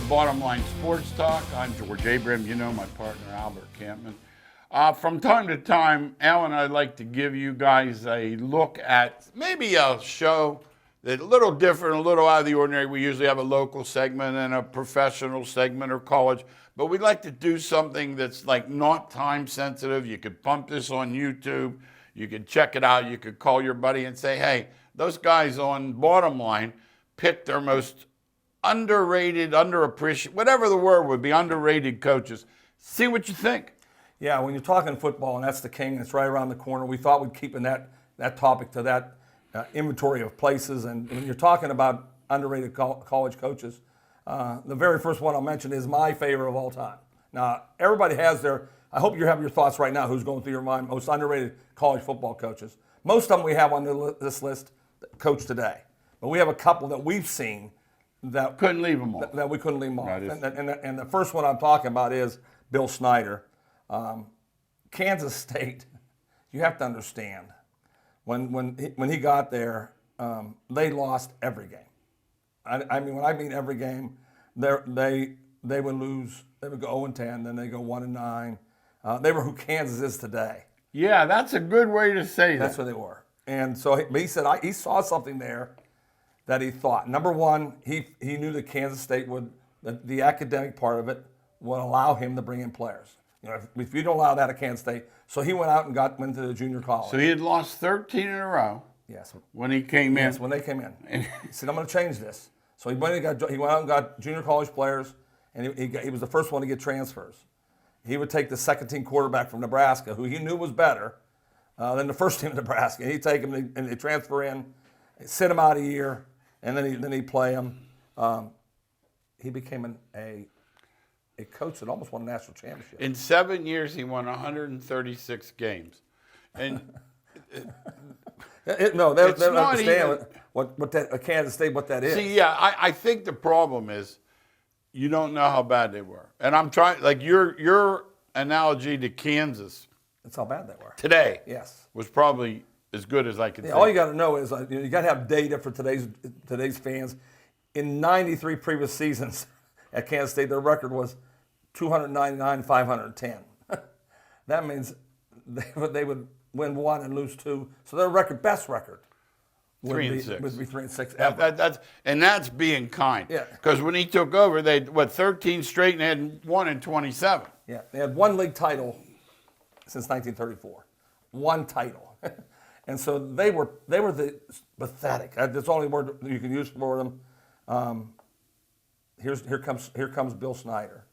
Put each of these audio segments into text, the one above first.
Bottom Line Sports Talk. I'm George Abram. You know my partner, Albert Campman. From time to time, Al and I like to give you guys a look at maybe a show that's a little different, a little out of the ordinary. We usually have a local segment and a professional segment or college, but we'd like to do something that's like not time sensitive. You could pump this on YouTube. You could check it out. You could call your buddy and say, hey, those guys on Bottom Line picked their most underrated, underappreciated, whatever the word would be, underrated coaches. See what you think. Yeah, when you're talking football, and that's the king, it's right around the corner. We thought we'd keep in that topic to that inventory of places. And when you're talking about underrated college coaches, the very first one I'll mention is my favorite of all time. Now, everybody has their, I hope you have your thoughts right now, who's going through your mind, most underrated college football coaches. Most of them we have on this list coach today. But we have a couple that we've seen that couldn't leave them off. That we couldn't leave them off. Right. And the first one I'm talking about is Bill Snyder. Kansas State, you have to understand, when he got there, they lost every game. I mean, when I mean every game, they would lose. They would go 0-10, then they go 1-9. They were who Kansas is today. Yeah, that's a good way to say that. That's what they were. And so he said he saw something there that he thought. Number one, he knew that Kansas State would, the academic part of it would allow him to bring in players. You know, if you don't allow that at Kansas State, so he went out and went to the junior college. So he had lost 13 in a row. Yes. When he came in. Yes, when they came in. He said, I'm going to change this. So he went out and got junior college players, and he was the first one to get transfers. He would take the second-team quarterback from Nebraska, who he knew was better than the first team in Nebraska. And he'd take him and they'd transfer in, sit him out a year, and then he'd play him. He became a coach that almost won a national championship. In 7 years, he won 136 games. And they don't understand what that Kansas State, what that is. See, yeah, I think the problem is you don't know how bad they were. And I'm trying, like your analogy to Kansas. That's how bad they were. Today. Yes. Was probably as good as I could say. All you got to know is you got to have data for today's fans. In 93 previous seasons at Kansas State, their record was 299, 510. That means they would win one and lose two. So their best record would be 3-6 ever. That's being kind. Yeah. Because when he took over, they had 13 straight and had won in 27. Yeah, they had one league title since 1934. One title. And so they were the pathetic. That's the only word you can use for them. Here comes Bill Snyder.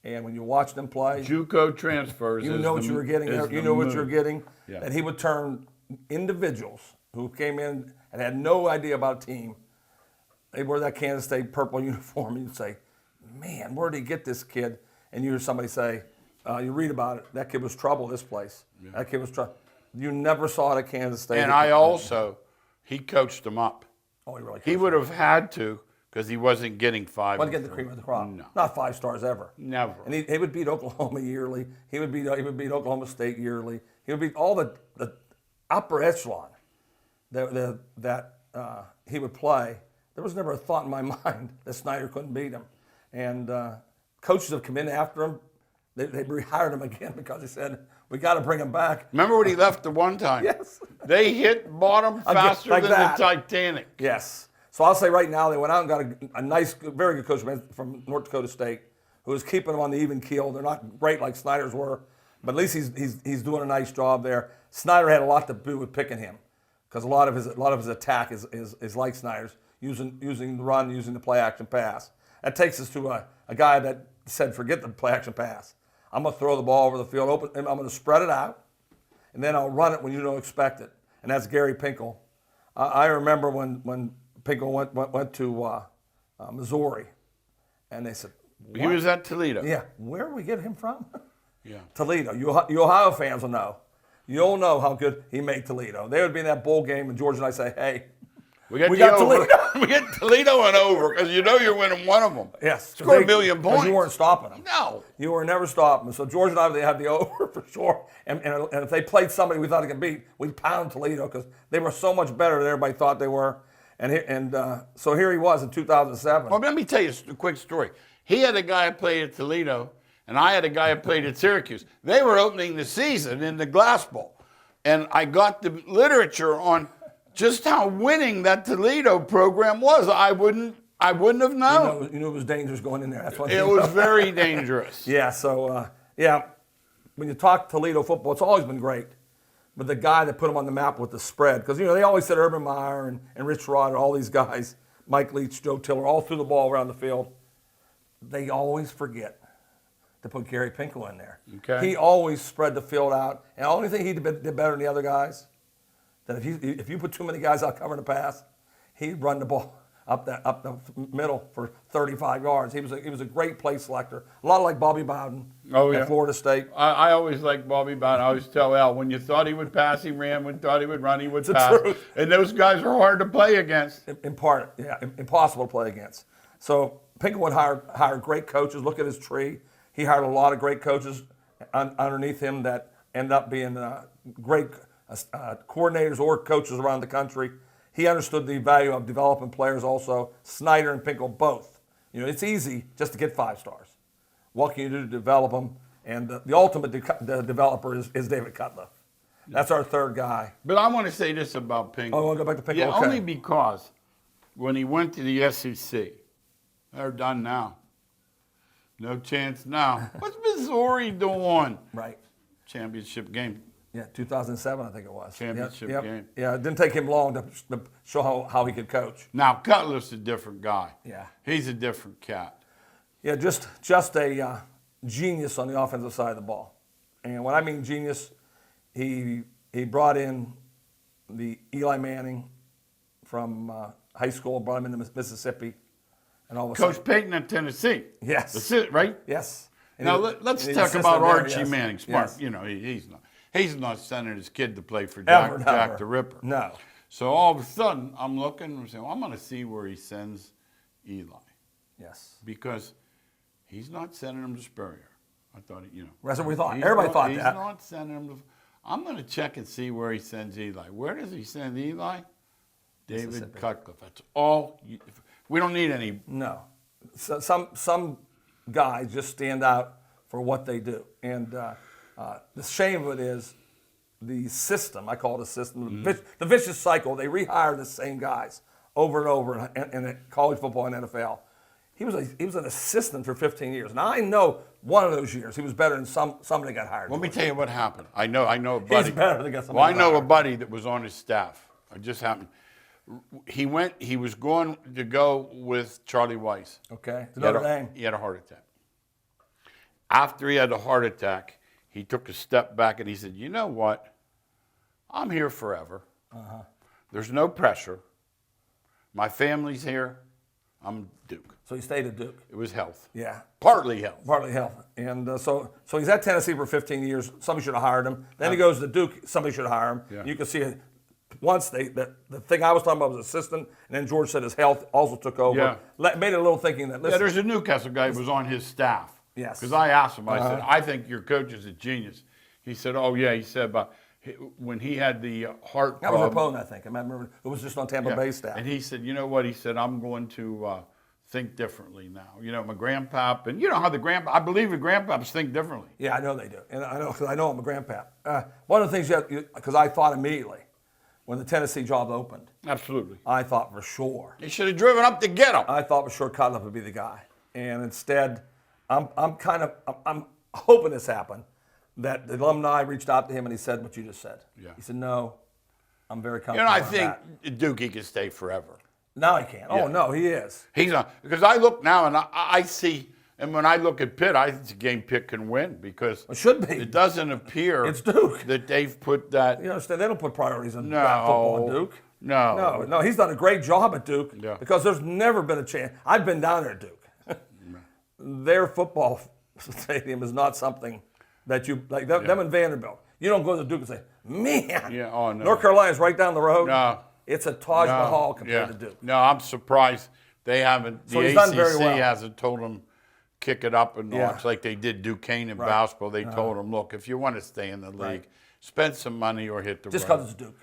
And when you watch them play, JUCO transfers. You know what you were getting. You know what you're getting. Yeah. That he would turn individuals who came in and had no idea about a team. They wore that Kansas State purple uniform, and you'd say, "Man, where did he get this kid?" And you hear somebody say, "You read about it. That kid was trouble. This place. Yeah. That kid was trouble." You never saw it at Kansas State. And he coached them up. Oh, he really. He would have had to. Because he wasn't getting five. Wasn't getting the cream of the crop. No. Not 5 stars ever. Never. And he would beat Oklahoma yearly. He would beat Oklahoma State yearly. He would beat all the upper echelon that he would play. There was never a thought in my mind that Snyder couldn't beat him. And coaches have come in after him. They rehired him again because they said, we got to bring him back. Remember when he left the one time? Yes. They hit bottom faster like than that. the Titanic. Yes. So I'll say right now, they went out and got a nice, very good coach from North Dakota State who was keeping them on the even keel. They're not great like Snyder's were, but at least he's doing a nice job there. Snyder had a lot to do with picking him because a lot of his attack is like Snyder's, using the run, using the play action pass. That takes us to a guy that said, forget the play action pass. I'm going to throw the ball over the field, open, and I'm going to spread it out, and then I'll run it when you don't expect it. And that's Gary Pinkel. I remember when Pinkel went to Missouri, and they said, what? He was at Toledo. Yeah, where did we get him from? Yeah, Toledo. You Ohio fans will know. You'll know how good he made Toledo. They would be in that bowl game, and George and I say, hey, we got Toledo. We get Toledo and over because you know you're winning one of them. Yes. Score a million points. You weren't stopping them. No. You were never stopping them. So George and I, they had the over for sure. And if they played somebody we thought they could beat, we'd pound Toledo because they were so much better than everybody thought they were. So here he was in 2007. Well, let me tell you a quick story. He had a guy who played at Toledo, and I had a guy who played at Syracuse. They were opening the season in the Glass Bowl, and I got the literature on just how winning that Toledo program was. I wouldn't have known. You knew it was dangerous going in there. That's what It was very dangerous. Yeah. So when you talk Toledo football, it's always been great. But the guy that put them on the map with the spread, because they always said Urban Meyer and Rich Rod, all these guys, Mike Leach, Joe Tiller, all threw the ball around the field. They always forget to put Gary Pinkel in there. Okay. He always spread the field out, and the only thing he did better than the other guys, that if you put too many guys out covering the pass, he'd run the ball up the middle for 35 yards. He was a great play selector. A lot like Bobby Bowden at Florida State. I always liked Bobby Bowden. I always tell Al, when you thought he would pass, he ran. When you thought he would run, he would pass. Truth. And those guys are hard to play against. Impossible to play against. So Pinkel would hire great coaches. Look at his tree. He hired a lot of great coaches underneath him that end up being great coordinators or coaches around the country. He understood the value of developing players also. Snyder and Pinkel both. It's easy just to get 5 stars. What can you do to develop them? And the ultimate developer is David Cutler. That's our third guy. But I want to say this about Pinkel. Oh, I want to go back to Pinkel? Yeah, okay. only because when he went to the SEC, they're done now. No chance now. What's Missouri doing? Right. Championship game. Yeah, 2007, I think it was. Championship game. Yeah, it didn't take him long to show how he could coach. Now, Cutler's a different guy. Yeah. He's a different cat. Yeah, just a genius on the offensive side of the ball. And when I mean genius, he brought in the Eli Manning from high school, brought him into Mississippi. And all of a Coach sudden, Payton at Tennessee. Yes. That's it, right? Yes. And Now, let's talk about Archie Manning. Smart. Yes. He's not sending his kid to play for Ever, Jack never. the Ripper. No. So all of a sudden, I'm looking and saying, well, I'm going to see where he sends Eli. Yes. Because he's not sending him to Spurrier. I thought, That's what we thought. Everybody thought that. He's not sending him to. I'm going to check and see where he sends Eli. Where does he send Eli? David Cutcliffe. That's all. We don't need any. No. So some guys just stand out for what they do. And the shame of it is the system, I call it a system, the vicious cycle. They rehire the same guys over and over in college football and NFL. He was an assistant for 15 years. Now, I know one of those years he was better than somebody got hired. Let me tell you what happened. I know a buddy. He's better than somebody. Well, I know a buddy that was on his staff. It just happened. He was going to go with Charlie Weiss. Okay. To Notre Dame. He had a heart attack. After he had a heart attack, he took a step back and he said, you know what? I'm here forever. There's no pressure. My family's here. I'm Duke. So he stayed at Duke. It was health. Yeah. Partly health. Partly health. And so he's at Tennessee for 15 years. Somebody should have hired him. Then he goes to Duke. Somebody should hire him. Yeah. You can see it. Once the thing I was talking about was assistant, and then George said his health also took over. Yeah. Made it a little thinking that, listen. Yeah, there's a Newcastle guy who was on his staff. Yes. Because I asked him, I said, I think your coach is a genius. He said, oh, yeah. He said, about when he had the heart That was problem. Rapone, I think. I remember it was just on Tampa Bay staff. And he said, you know what? He said, I'm going to think differently now. My grandpap, and you know how I believe the grandpaps think differently. Yeah, I know they do. And I know, because I know I'm a grandpap. One of the things because I thought immediately when the Tennessee job opened. Absolutely. I thought for sure. They should have driven up to get him. I thought for sure Cutler would be the guy. And instead, I'm hoping this happened, that the alumni reached out to him and he said what you just said. Yeah. He said, no, I'm very comfortable I with think that. Duke, he can stay forever. Now he can. Yeah. Oh, no, he is. He's not. Because I look now and I see, and when I look at Pitt, I think it's a game Pitt can win because It should be. it doesn't appear It's Duke. that they've put that. You understand? They don't put priorities on football at Duke. No. No, he's done a great job at Duke because there's never been a chance. I've been down there at Duke. Their football stadium is not something that you, like them in Vanderbilt. You don't go to Duke and say, man, no. North Carolina's right down the road. No. It's a Taj Mahal compared to Duke. No, I'm surprised they haven't. So the he's ACC done very well. hasn't told them kick it up a notch like they did Duquesne in basketball. They told them, look, if you want to stay in the league, spend some money or hit the Just road. because it's Duke.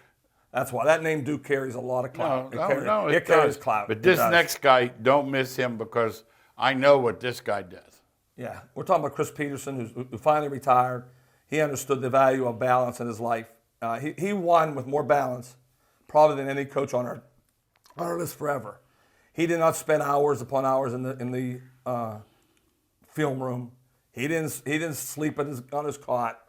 That's why that name Duke carries a lot of clout. It carries does. clout. But this next guy, don't miss him because I know what this guy does. Yeah, we're talking about Chris Peterson, who finally retired. He understood the value of balance in his life. He won with more balance, probably than any coach on our list forever. He did not spend hours upon hours in the film room. He didn't sleep on his cot.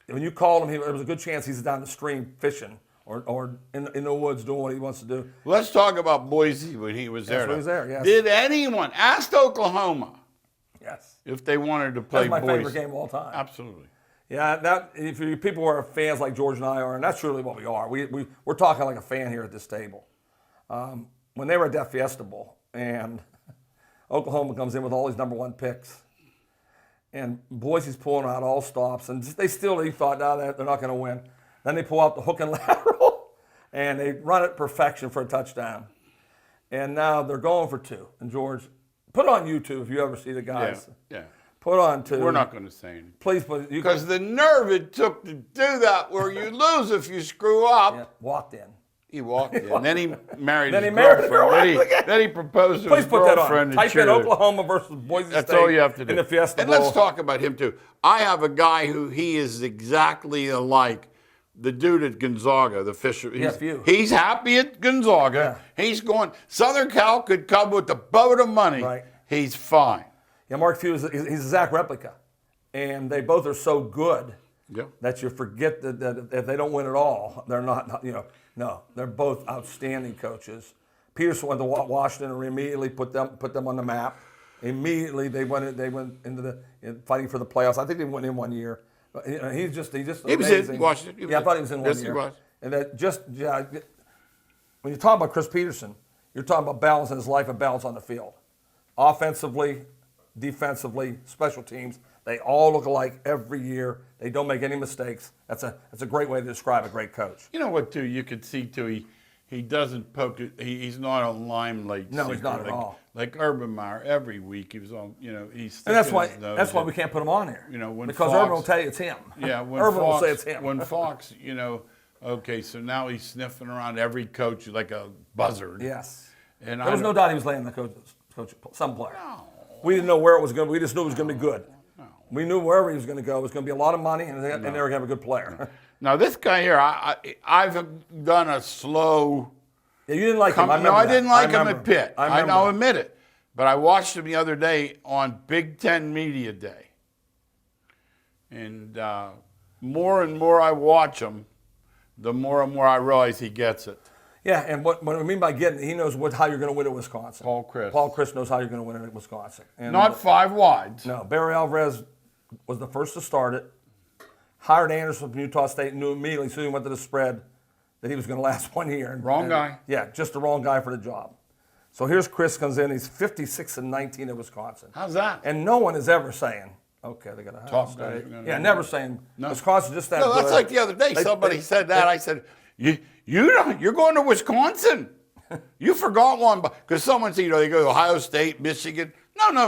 When you called him, there was a good chance he's down the stream fishing or in the woods doing what he wants to do. Let's talk about Boise when he was there. When he was there, yes. Did anyone ask Oklahoma? Yes. If they wanted to play That's my Boise? favorite game of all time. Absolutely. Yeah, that if you people who are fans like George and I are, and that's truly what we are. We're talking like a fan here at this table. When they were at that Fiesta Bowl, and Oklahoma comes in with all these #1 picks, and Boise's pulling out all stops, and they thought, no, they're not going to win. Then they pull out the hook and lateral, and they run it perfection for a touchdown. And now they're going for 2. And George, put it on YouTube if you ever see the guys. Yeah. Put on 2. We're not going to say anything. Please put. Because the nerve it took to do that, where you lose if you screw up. Yeah, walked in. He walked in. Then he married Then his he married his girlfriend. girlfriend. Then he proposed to Please his put that girlfriend. on. Type in Oklahoma versus Boise That's State all you have to do. in the Fiesta And Bowl. let's talk about him too. I have a guy who he is exactly alike the dude at Gonzaga, the Fisher. He's happy at Gonzaga. Yeah. He's going. Southern Cal could come with a boat of money. Right. He's fine. Yeah, Mark Few he's a Zach replica, and they both are so good that you forget that if they don't win at all, they're not. No, they're both outstanding coaches. Peterson went to Washington and immediately put them on the map. Immediately they went into fighting for the playoffs. I think they went in 1 year. But, he was in Washington. I thought he was in 1 year. Yes, he was. And that when you talk about Chris Peterson, you're talking about balance in his life and balance on the field, offensively, defensively, special teams. They all look alike every year. They don't make any mistakes. That's a great way to describe a great coach. You know what, too? You could see, too, he doesn't poke it. He's not a limelight. No, he's not at all. Like Urban Meyer, every week he was on. He's. And that's why we can't put him on here. Because Urban will tell you it's him. Yeah, Urban will say it's him. When Fox, okay, so now he's sniffing around every coach like a buzzard. Yes. And there was no doubt he was laying the coach some player. No. We didn't know where it was going. We just knew it was going to be good. No. We knew wherever he was going to go, it was going to be a lot of money, and they were going to have a good player. Now this guy here, I've done a slow. Yeah, you didn't like him. No, I didn't like him at Pitt. I'll admit it. But I watched him the other day on Big Ten Media Day. And more and more I watch him, the more and more I realize he gets it. Yeah, and what I mean by getting it, he knows how you're going to win at Wisconsin. Paul Chryst knows how you're going to win at Wisconsin. And not 5 wides. No, Barry Alvarez was the first to start it. Hired Anderson from Utah State, knew immediately, as soon as he went to the spread, that he was going to last 1 year. Wrong guy. Yeah, just the wrong guy for the job. So here's Chris comes in. He's 56-19 at Wisconsin. How's that? And no one is ever saying, okay, they got a Ohio State. Yeah, never saying Wisconsin just that good. No, that's like the other day. Somebody said that. I said, you're going to Wisconsin. You forgot one. Because someone said, they go to Ohio State, Michigan. No.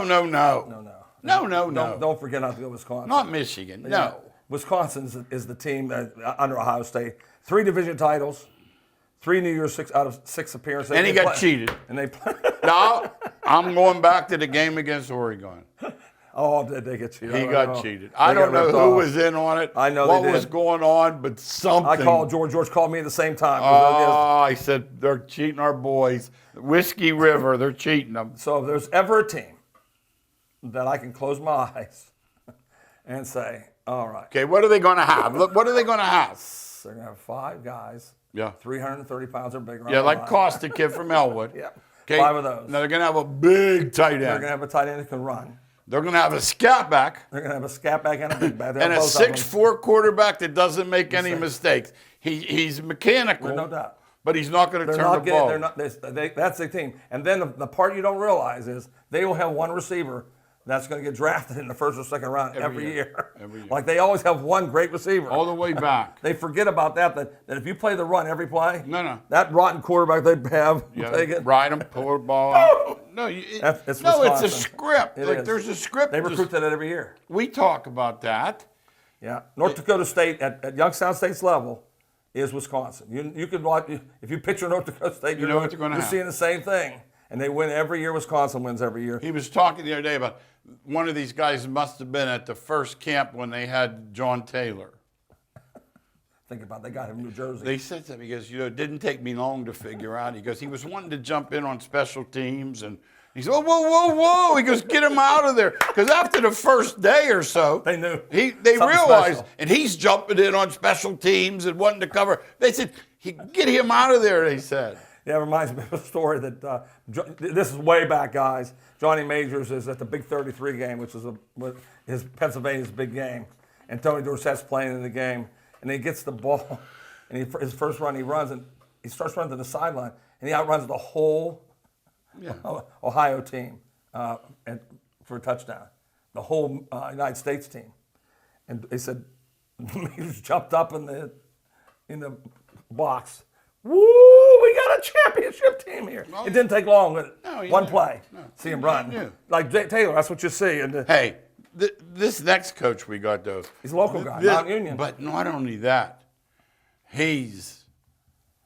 Don't forget not to go to Wisconsin. Not Michigan, no. Wisconsin is the team that under Ohio State. 3 division titles, 3 New Year's 6 out of 6 appearances. And he got cheated. And they play. No, I'm going back to the game against Oregon. Oh, did they get cheated? He got cheated. I don't know who was in on it. I know what was going on, but something. I called George. George called me at the same time. I said, they're cheating our boys. Whiskey River, they're cheating them. So if there's ever a team that I can close my eyes and say, all right. Okay, what are they going to have? Look, what are they going to have? They're going to have 5 guys. Yeah. 330 pounds or bigger. Yeah, like Costa kid from Elwood. Yeah. Okay. 5 of those. Now they're going to have a big tight end. They're going to have a tight end that can run. They're going to have a scat back. They're going to have a scat back and a big back. And a 6'4" quarterback that doesn't make any mistakes. He's mechanical. No doubt. But he's not going to turn the ball. That's the team. And then the part you don't realize is they will have one receiver that's going to get drafted in the 1st or 2nd round every year. Every year. Like they always have one great receiver. All the way back. They forget about that if you play the run every play, no. that rotten quarterback they have, take it. Ride him, pull the ball out. No, it's a script. There's a script. They recruit that every year. We talk about that. Yeah. North Dakota State, at Youngstown State's level, is Wisconsin. You could watch, if you picture North Dakota State, You know what they're gonna you're have. seeing the same thing. And they win every year. Wisconsin wins every year. He was talking the other day about one of these guys must have been at the first camp when they had John Taylor. Think about it, they got him in New Jersey. They said to him, he goes, it didn't take me long to figure out. He goes, he was wanting to jump in on special teams. And he said, whoa. He goes, get him out of there. Because after the first day or so, They knew. They Something realized, special. and he's jumping in on special teams and wanting to cover. They said, get him out of there, they said. Yeah, it reminds me of a story that, this is way back, guys. Johnny Majors is at the Big 33 game, which is Pennsylvania's big game. And Tony Dorsett's playing in the game. And he gets the ball, and his first run, he runs, and he starts running to the sideline, and he outruns the whole Ohio team for a touchdown, the whole United States team. And they said, Majors jumped up in the box. Woo! We got a championship team here. Well, it didn't take long. One knew. play. No, See him you run. knew. Like Taylor, that's what you see. And Hey, this next coach we got, though. he's a local guy, Mount Union. But not only that, he's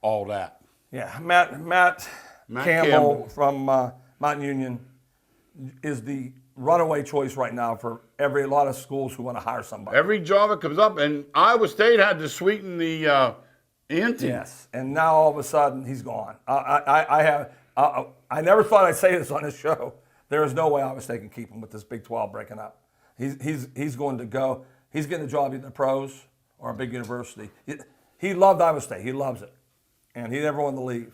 all that. Yeah, Matt Campbell from Mount Union is the runaway choice right now for a lot of schools who want to hire somebody. Every job that comes up, and Iowa State had to sweeten the ante. Yes, and now all of a sudden he's gone. I never thought I'd say this on this show. There is no way Iowa State can keep him with this Big 12 breaking up. He's going to go. He's getting a job in the pros or a big university. He loved Iowa State. He loves it, and he never wanted to leave.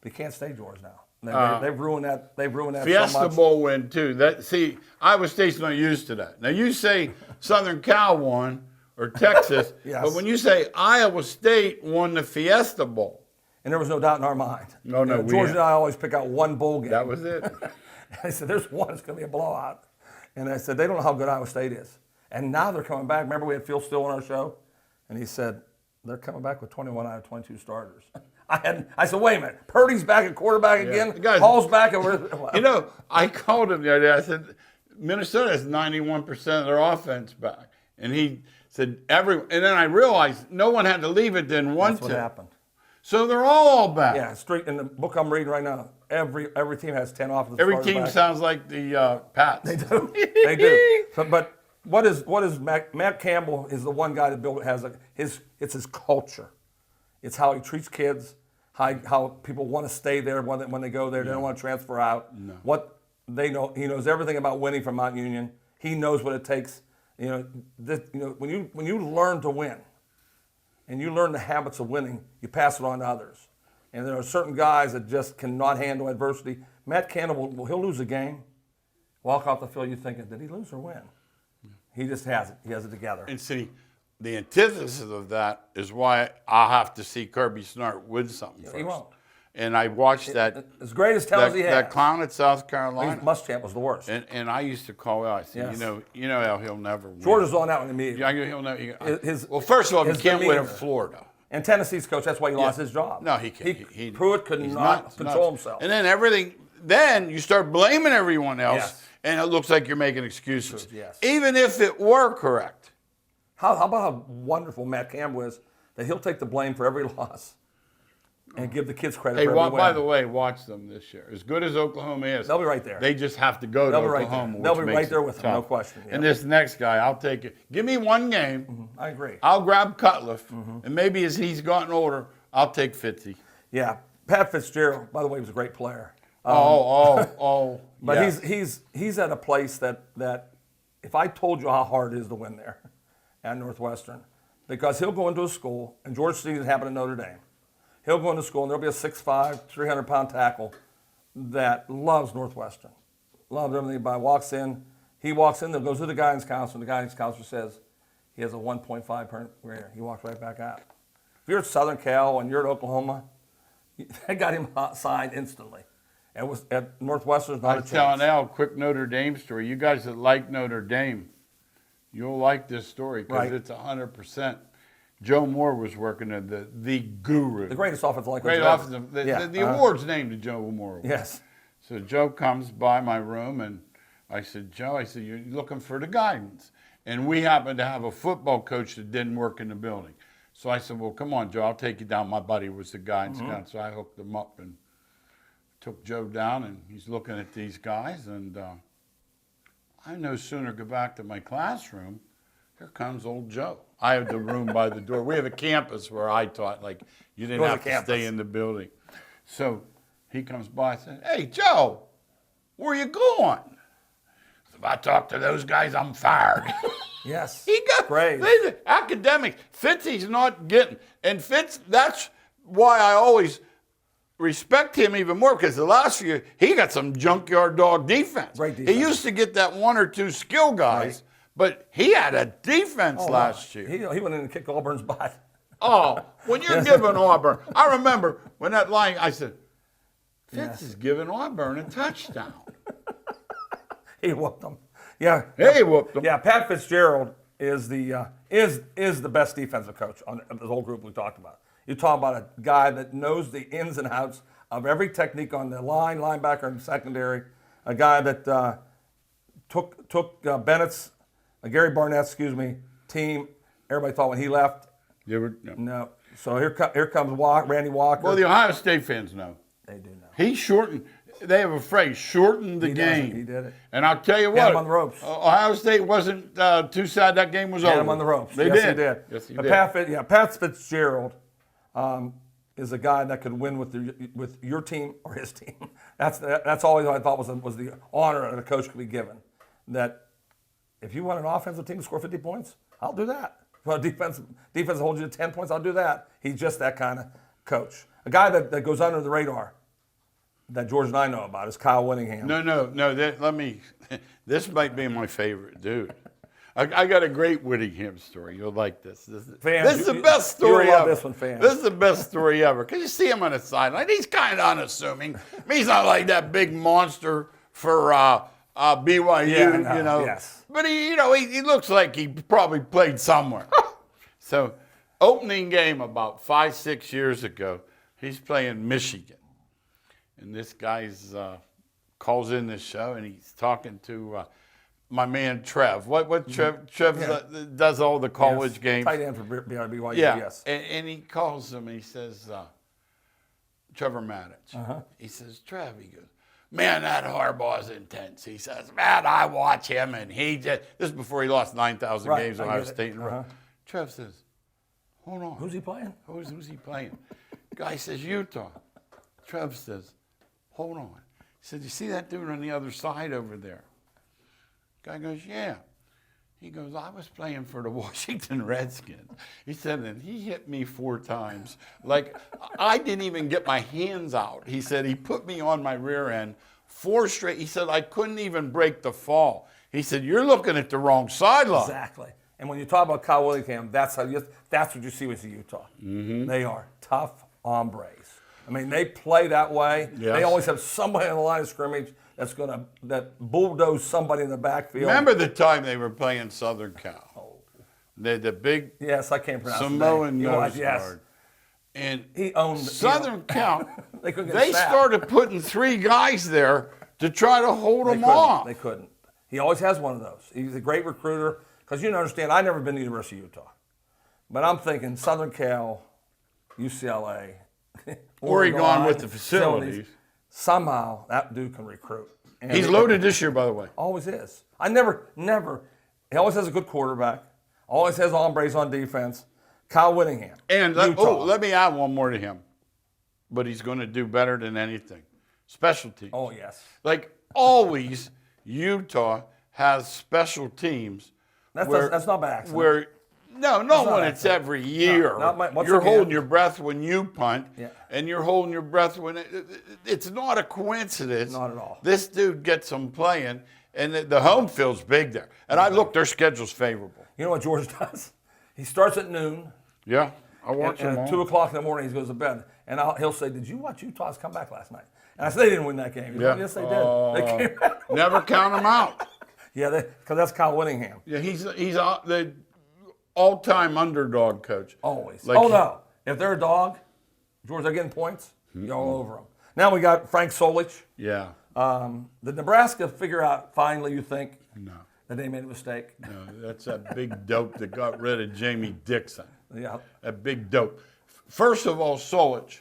But he can't stay George now. They've ruined that. They've ruined that Fiesta so much. Bowl win too. See, Iowa State's not used to that. Now you say Southern Cal won or Texas, Yes. but when you say Iowa State won the Fiesta Bowl, And there was no doubt in our mind. No, You know, we George had- and I always pick out one bowl game. that was it. I said, there's one, it's going to be a blowout. And I said, they don't know how good Iowa State is. And now they're coming back. Remember we had Phil Steele on our show? And he said, they're coming back with 21 out of 22 starters. I said, wait a minute. Purdy's back at quarterback again? The guys- Hall's back at You know, I called him the other day. I said, Minnesota has 91% of their offense back. And he said, and then I realized no one had to leave it, didn't want That's what to. happened. So they're all back. Yeah, straight in the book I'm reading right now, every team has 10 offensive Every starters team back. sounds like the Pats. They do. They do. But what is Matt Campbell is the one guy that built it's his culture. It's how he treats kids, how people want to stay there when they go there. They don't want to transfer out. No. What they know, he knows everything about winning from Mount Union. He knows what it takes. When you learn to win, and you learn the habits of winning, you pass it on to others. And there are certain guys that just cannot handle adversity. Matt Campbell, he'll lose a game. Walk off the field, you're thinking, did he lose or win? He just has it. He has it together. And see, the antithesis of that is why I'll have to see Kirby Smart win something first. He won't. And I watched that. As great as talent he has. That clown at South Carolina. Muschamp was the worst. And I used to call out. I said, Yes. you know how he'll never win. George was on that one immediately. Yeah, he'll never. His- well, first of all, he his can't win demeanor. at Florida. And Tennessee's coach, that's why he lost his job. No, he can't. Pruitt could he's not nuts, control nuts. himself. And then then you start blaming everyone else, Yes. and it looks like you're making excuses. Yes. Even if it were correct. How about how wonderful Matt Campbell is that he'll take the blame for every loss and give the kids credit Hey, for every win. by the way, watch them this year. As good as Oklahoma is, They'll be right there. They just have to go to They'll be right Oklahoma. there. They'll which be makes right there it with them, no tough. question, yeah. And this next guy, I'll take it. Give me one game. I agree. I'll grab Cutliff, and maybe as he's gotten older, I'll take Fitzy. Yeah. Pat Fitzgerald, by the way, was a great player. yeah. But he's at a place that if I told you how hard it is to win there at Northwestern, because he'll go into a school, and George Stevens happened at Notre Dame. He'll go into school, and there'll be a 6'5", 300-pound tackle that loves Northwestern, loves everything. He walks in, there goes to the guidance counselor, and the guidance counselor says he has a 1.5 per year. He walks right back out. If you're at Southern Cal and you're at Oklahoma, they got him signed instantly. And was at Northwestern's not a I'm chance. telling Al, quick Notre Dame story. You guys that like Notre Dame, you'll like this story because Right. it's 100%. Joe Moore was working at the guru. The greatest offensive line coach Great ever. offensive. The Yeah, award's named to Joe Moore. Yes. So Joe comes by my room, and I said, Joe, you're looking for the guidance. And we happened to have a football coach that didn't work in the building. So I said, well, come on, Joe, I'll take you down. My buddy was the guy in Scott, so I hooked him up and took Joe down, and he's looking at these guys, and I no sooner go back to my classroom, here comes old Joe. I have the room by the door. We have a campus where I taught, like you didn't have to stay in the building. So he comes by and says, hey, Joe, where you going? If I talk to those guys, I'm fired. Yes. He got praise. Academics. Fitzy's not getting, and Fitz, that's why I always respect him even more, because the last year he got some junkyard dog defense. Great defense. He used to get that one or two skill guys, but he had a defense last year. He went in and kicked Auburn's butt. Oh, when you're giving Auburn, I remember when that line, I said, Fitz is giving Auburn a touchdown. He whooped them. Yeah. He whooped them. Yeah, Pat Fitzgerald is the best defensive coach on the whole group we talked about. You talk about a guy that knows the ins and outs of every technique on the line, linebacker, and secondary. A guy that took Bennett's, Gary Barnett's, team. Everybody thought when he left. No. So here comes Randy Walker. Well, the Ohio State fans know. They do know. He shortened. They have a phrase, shortened the game. He did it. And I'll tell you what. Had him on the ropes. Ohio State wasn't too sad that game was over. Had him on the ropes. They Yes, did. he did. Yes, he but did. Pat Fitzgerald is a guy that could win with your team or his team. That's always what I thought was the honor that a coach could be given. That if you want an offensive team to score 50 points, I'll do that. Well, defense holds you to 10 points, I'll do that. He's just that kind of coach. A guy that goes under the radar that George and I know about is Kyle Whittingham. No. This might be my favorite dude. I got a great Whittingham story. You'll like this. This is the best story you'll love ever. This one, fans. This is the best story ever. Because you see him on the sideline. He's kind of unassuming. I mean, he's not like that big monster for BYU, Yeah, no, yes. But he looks like he probably played somewhere. So, opening game about 5-6 years ago, he's playing Michigan. And this guy's calls in this show, and he's talking to my man Trev. What Trev does all the college games. Tight end for BYU, yeah. yes. And he calls him, and he says, Trevor Maddich. He says, Trev, he goes, man, that Harbaugh's intense. He says, man, I watch him, and this is before he lost 9,000 games at Ohio State in a row. Trev says, hold on. Who's he playing? Who's he playing? Guy says, Utah. Trev says, hold on. He said, you see that dude on the other side over there? Guy goes, yeah. He goes, I was playing for the Washington Redskins. He said, and he hit me 4 times. Like, I didn't even get my hands out. He said, he put me on my rear end 4 straight. He said, I couldn't even break the fall. He said, you're looking at the wrong sideline. Exactly. And when you talk about Kyle Whittingham, that's what you see with Utah. Mm-hmm. They are tough hombres. I mean, they play that way. Yes. They always have somebody on the line of scrimmage that bulldoze somebody in the backfield. Remember the time they were playing Southern Cal? The big I can't pronounce Samoan nose yes. guard. And he owned Southern Cal. they started putting 3 guys there to try to hold them off. They couldn't. He always has one of those. He's a great recruiter. Because you understand, I've never been to the University of Utah. But I'm thinking Southern Cal, UCLA, Oregon with the facilities. Somehow that dude can recruit. And he's loaded this year, by the way. Always is. He always has a good quarterback. Always has hombres on defense. Kyle Whittingham. And let me add one more to him. But he's going to do better than anything. Special teams. Oh, yes. Like always, Utah has special teams. That's not by accident. It's every year. You're holding your breath when you punt, and you're holding your breath when it's not a coincidence. Not at all. This dude gets them playing, and the home field's big there. And I look, their schedule's favorable. You know what George does? He starts at noon. Yeah, I watch him. And at 2 o'clock in the morning, he goes to bed. And he'll say, did you watch Utah's comeback last night? And I said, they didn't win that game. Yes, they did. They came back. Never count them out. Yeah, because that's Kyle Whittingham. Yeah, he's the all-time underdog coach. Always. No. If they're a dog, George, they're getting points, you're all over them. Now we got Frank Solich. Yeah. Did Nebraska figure out finally, you think? No. that they made a mistake. No, that's that big dope that got rid of Jamie Dixon. Yeah. That big dope. First of all, Solich,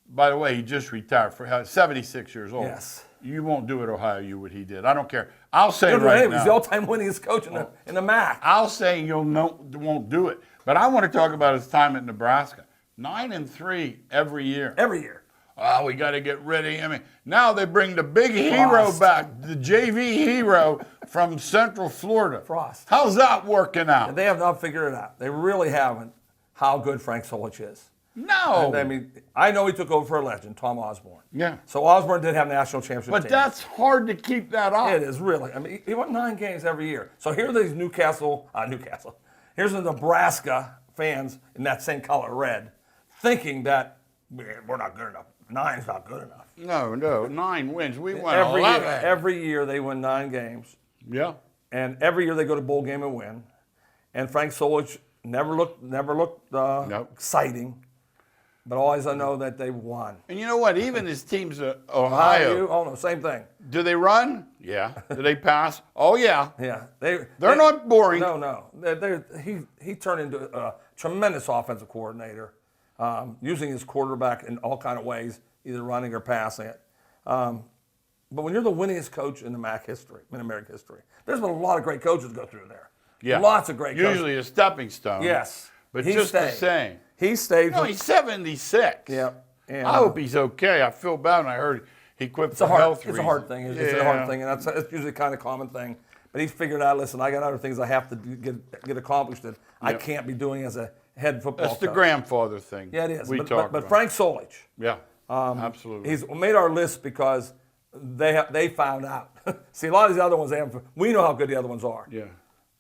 by the way, he just retired for 76 years old. Yes. You won't do at Ohio U what he did. I don't care. I'll say He's right the now. all-time winningest coach in the MAC. I'll say won't do it. But I want to talk about his time at Nebraska. 9-3 every year. Every year. Oh, we got to get rid of him. Now they bring the big hero Frost. back, the JV hero from Central Florida. Frost. How's that working out? They have not figured it out. They really haven't how good Frank Solich is. No. And I mean, I know he took over for a legend, Tom Osborne. Yeah. So Osborne did have national championship But teams. that's hard to keep that up. It is really. I mean, he won 9 games every year. So here are these Here's the Nebraska fans in that same color, red, thinking that we're not good enough. 9's not good enough. No, 9 wins. We won Every 11. year, every year they win 9 games, Yeah. and every year they go to bowl game and win. And Frank Solich never looked Nope. exciting, but always I know that they won. And you know what? Even his teams at Ohio, Oh no, same thing. do they run? Yeah. Do they pass? Oh, yeah. Yeah, They're not boring. No. He turned into a tremendous offensive coordinator, using his quarterback in all kind of ways, either running or passing it. But when you're the winningest coach in the MAC history, in American history, there's been a lot of great coaches go through there. Yeah. Lots of great coaches. Usually a stepping stone. Yes. But He just the stayed. same. He stayed. No, he's 76. Yeah. And, I hope he's okay. I feel bad when I heard he quit it's for a hard, health it's a hard thing. It's a hard thing, and it's usually kind of a common thing. But he's figured out, listen, I got other things I have to get accomplished that I can't be doing as a head football That's the coach. grandfather thing. Yeah, it is. We But talked but about. Frank Solich, Yeah, absolutely. he's made our list because they found out. See, a lot of these other ones, we know how good the other ones are. Yeah.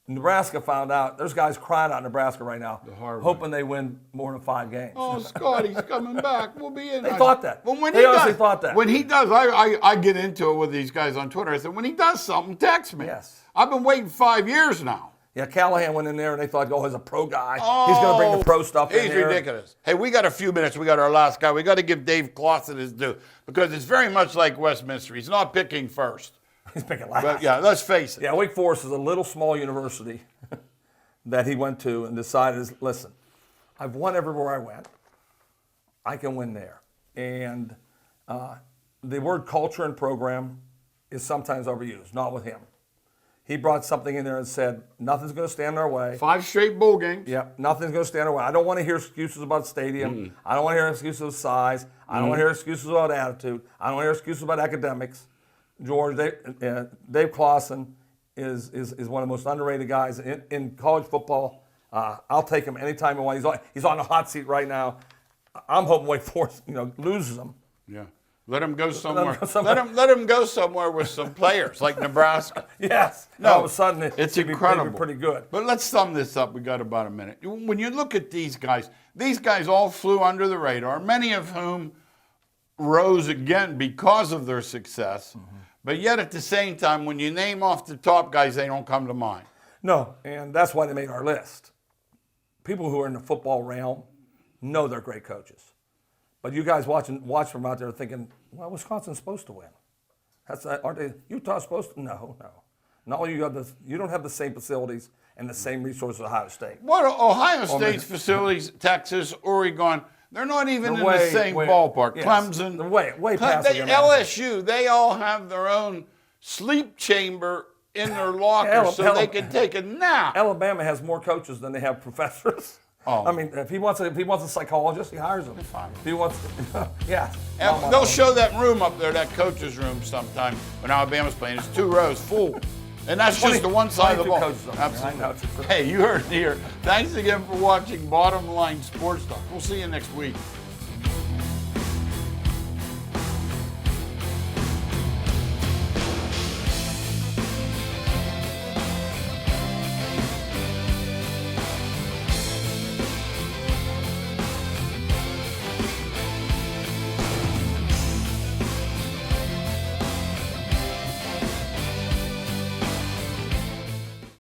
Nebraska found out. There's guys crying out in Nebraska right now, hard way. hoping they win more than 5 games. Oh, Scotty's coming back. We'll be in. They thought that. Well, when They he honestly does, thought that. When he does, I get into it with these guys on Twitter. I said, when he does something, text me. Yes. I've been waiting 5 years now. Yeah, Callahan went in there and they thought, oh, he's a pro guy. He's going to bring the pro stuff in He's here. ridiculous. Hey, we got a few minutes. We got our last guy. We got to give Dave Clawson his due because it's very much like Westminster. He's not picking first. He's picking last. But yeah, let's face it. Yeah, Wake Forest is a little small university that he went to and decided, listen, I've won everywhere I went. I can win there. And the word culture and program is sometimes overused, not with him. He brought something in there and said, nothing's going to stand in our way. 5 straight bowl games. Yeah, nothing's going to stand in our way. I don't want to hear excuses about stadium. I don't want to hear excuses of size. I don't want to hear excuses about attitude. I don't want to hear excuses about academics. George, Dave Clawson is one of the most underrated guys in college football. I'll take him anytime he wants. He's on the hot seat right now. I'm hoping Wake Forest, loses him. Yeah. Let him go somewhere. go somewhere. Let him go somewhere with some players like Nebraska. Yes. No, all of a sudden it's they'd be incredible. pretty good. But let's sum this up. We got about a minute. When you look at these guys all flew under the radar, many of whom rose again because of their success. But yet at the same time, when you name off the top guys, they don't come to mind. No, and that's why they made our list. People who are in the football realm know they're great coaches. But you guys watch from out there thinking, well, Wisconsin's supposed to win. Aren't they? Utah's supposed to? No. No, you don't have the same facilities and the same resources as Ohio State. What Ohio State's facilities, Texas, Oregon, they're not even in the same ballpark. Yes. Clemson. They're way past the LSU, they all have their own sleep chamber in their locker so they can take a nap. Alabama has more coaches than they have professors. Oh. I mean, if he wants a psychologist, he hires him. If he wants, yeah. And they'll show that room up there, that coach's room, sometime when Alabama's playing. It's 2 rows full. And that's just the one side of the ball. Coaches up there. Absolutely. I know. Hey, you heard it here. Thanks again for watching Bottom Line Sports Talk. We'll see you next week.